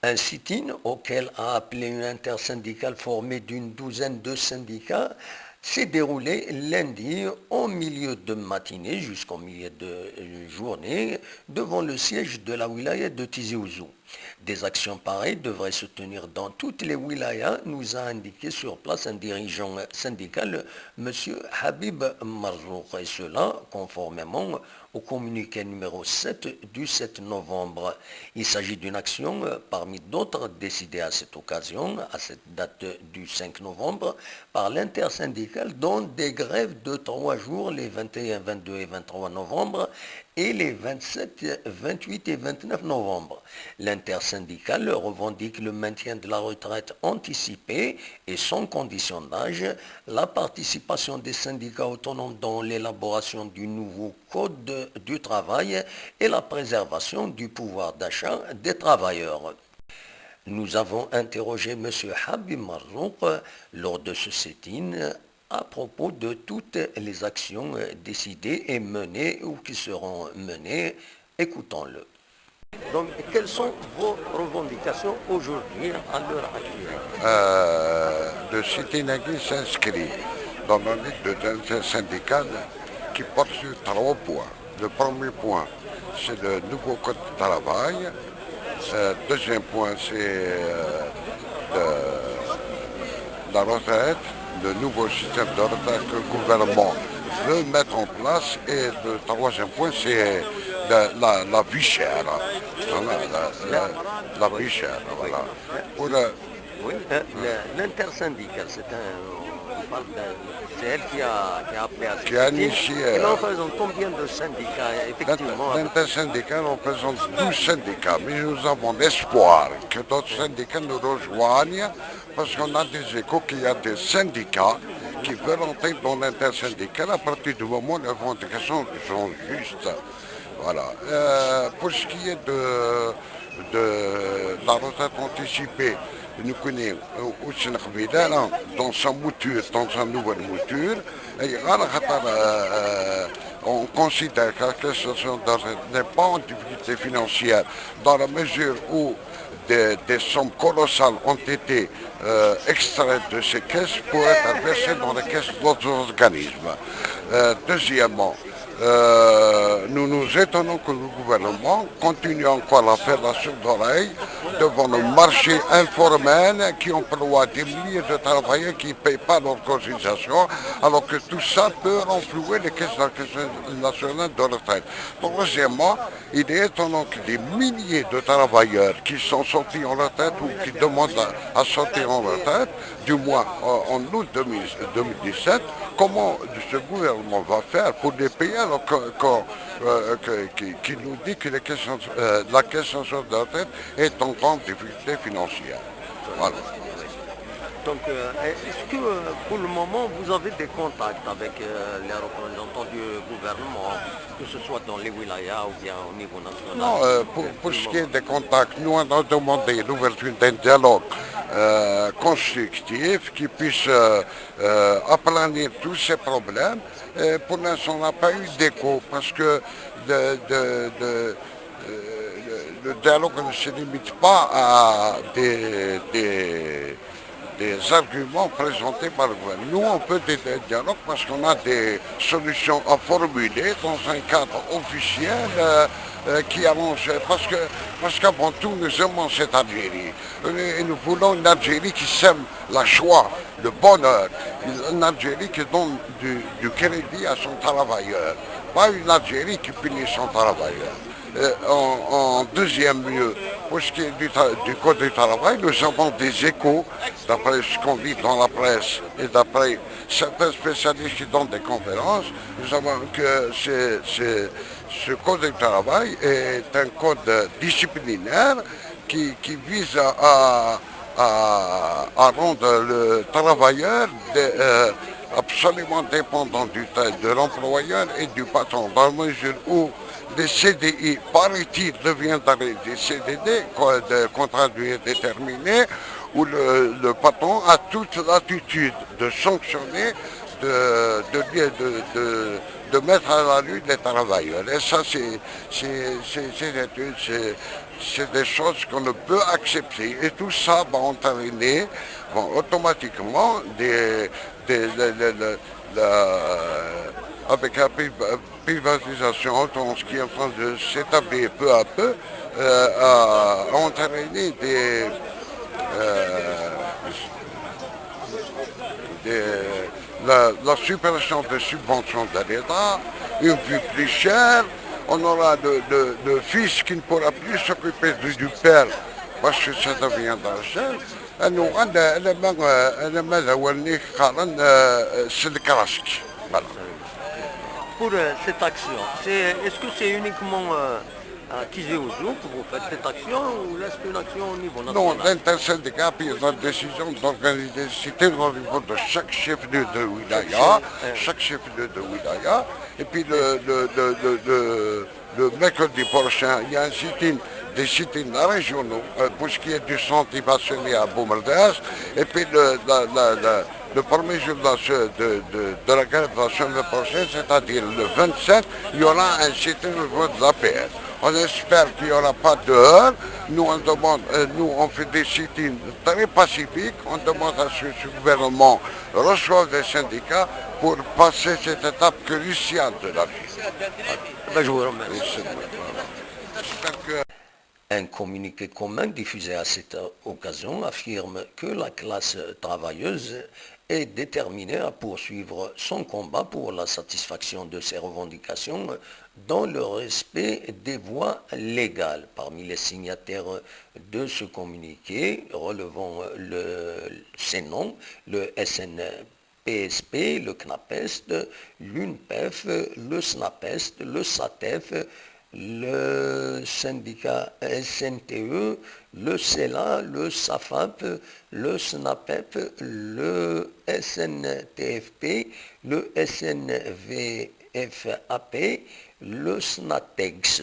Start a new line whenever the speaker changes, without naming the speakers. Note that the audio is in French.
Un sit-in auquel a appelé une intersyndicale formée d'une douzaine de syndicats s'est déroulé lundi au milieu de matinée jusqu'au milieu de journée devant le siège de la wilaya de Tizi Ouzou. Des actions pareilles devraient se tenir dans toutes les wilayas, nous a indiqué sur place un dirigeant syndical, M. Habib Marzouk, et cela conformément au communiqué numéro 7 du 7 novembre. Il s'agit d'une action parmi d'autres décidée à cette occasion, à cette date du 5 novembre, par l'intersyndicale, dont des grèves de 3 jours, les 21, 22 et 23 novembre, et les 27, 28 et 29 novembre. L'intersyndicale revendique le maintien de la retraite anticipée et sans condition d'âge, la participation des syndicats autonomes dans l'élaboration du nouveau code du travail et la préservation du pouvoir d'achat des travailleurs. Nous avons interrogé M. Habib Marzouk lors de ce sit-in à propos de toutes les actions décidées et menées ou qui seront menées. Écoutons-le. Donc, quelles sont vos revendications aujourd'hui, à l'heure actuelle?
Le Cité-Nagui s'inscrit dans la lutte d'intersyndicale qui porte sur 3 points. Le premier point, c'est le nouveau code du travail. Deuxième point, c'est la retraite, le nouveau système de retraite que le gouvernement veut mettre en place. Et le troisième point, c'est la vie chère. Voilà, la vie chère, voilà.
Oui, l'intersyndicale, c'est elle qui a appelé à
qui a initié.
Et on représente combien de syndicats, effectivement?
L'intersyndicale représente 12 syndicats, mais nous avons l'espoir que d'autres syndicats nous rejoignent, parce qu'on a des échos qu'il y a des syndicats qui veulent entrer dans l'intersyndicale à partir du moment où les revendications sont justes. Voilà. Pour ce qui est de la retraite anticipée, nous connaissons aussi dans sa mouture, dans sa nouvelle mouture, et on considère que la question de retraite n'est pas en difficulté financière dans la mesure où des sommes colossales ont été extraites de ces caisses pour être versées dans les caisses d'autres organismes. Deuxièmement, nous nous étonnons que le gouvernement continue encore à faire la sourde oreille devant le marché informel qui emploie des milliers de travailleurs qui ne payent pas leurs cotisations, alors que tout ça peut renflouer les caisses nationales de retraite. Troisièmement, il est étonnant que des milliers de travailleurs qui sont sortis en retraite ou qui demandent à sortir en retraite, du moins en août 2017, comment ce gouvernement va faire pour les payer alors qu'il nous dit que la caisse nationale de retraite est en grande difficulté financière. Voilà.
Donc, est-ce que pour le moment, vous avez des contacts avec les représentants du gouvernement, que ce soit dans les wilayas ou bien au niveau national?
Non, pour ce qui est des contacts, nous avons demandé l'ouverture d'un dialogue constructif qui puisse aplanir tous ces problèmes. Pour l'instant, on n'a pas eu d'écho parce que le dialogue ne se limite pas à des arguments présentés par le gouvernement. Nous, on peut des dialogues parce qu'on a des solutions à formuler dans un cadre officiel qui avance. Parce qu'avant tout, nous aimons cette Algérie. Et nous voulons une Algérie qui sème la joie, le bonheur. Une Algérie qui donne du crédit à son travailleur. Pas une Algérie qui punit son travailleur. En deuxième lieu, pour ce qui est du code du travail, nous avons des échos, d'après ce qu'on lit dans la presse et d'après certains spécialistes qui donnent des conférences, nous savons que ce code du travail est un code disciplinaire qui vise à rendre le travailleur absolument dépendant de l'employeur et du patron, dans la mesure où les CDI, paraît-il, deviendraient des CDD, des contrats de durée déterminée, où le patron a toute l'attitude de sanctionner, de de mettre à la rue les travailleurs. Et ça, c'est des choses qu'on ne peut accepter. Et tout ça va entraîner automatiquement avec la privatisation, ce qui est en train de s'établir peu à peu, a entraîné la suppression des subventions de l'État, une vie plus chère, on aura de fils qui ne pourra plus s'occuper du père parce que ça deviendra cher. Nous, c'est le classique. Voilà.
Pour cette action, est-ce que c'est uniquement à Tizi-Ouzou que vous faites cette action ou est-ce qu'une action au niveau
Non,
national?
l'intersyndicat a pris la décision d'organiser c'était au niveau de chaque chef-lieu de wilaya, et puis le mercredi prochain, il y a un sit-in, des sit-ins régionaux, pour ce qui est du centre, il va se tenir à Boumerdas, et puis le premier jour de la grève la semaine prochaine, c'est-à-dire le 27, il y aura un sit-in au niveau de l'APR. On espère qu'il n'y aura pas d'heure. Nous, on fait des sit-ins très pacifiques. On demande à ce que ce gouvernement reçoive les syndicats pour passer cette étape cruciale de la vie.
Ben, je vous remercie.
J'espère que...
Un communiqué commun diffusé à cette occasion affirme que la classe travailleuse est déterminée à poursuivre son combat pour la satisfaction de ses revendications dans le respect des voies légales. Parmi les signataires de ce communiqué, relevons ces noms, le SNPSP, le CNAPEST, l'UNPEF, le SNAPEST, le SATEF, le syndicat SNTE, le CELA, le SAFAP, le SNAPEP, le SNTFP, le SNVFAP, le SNATEX.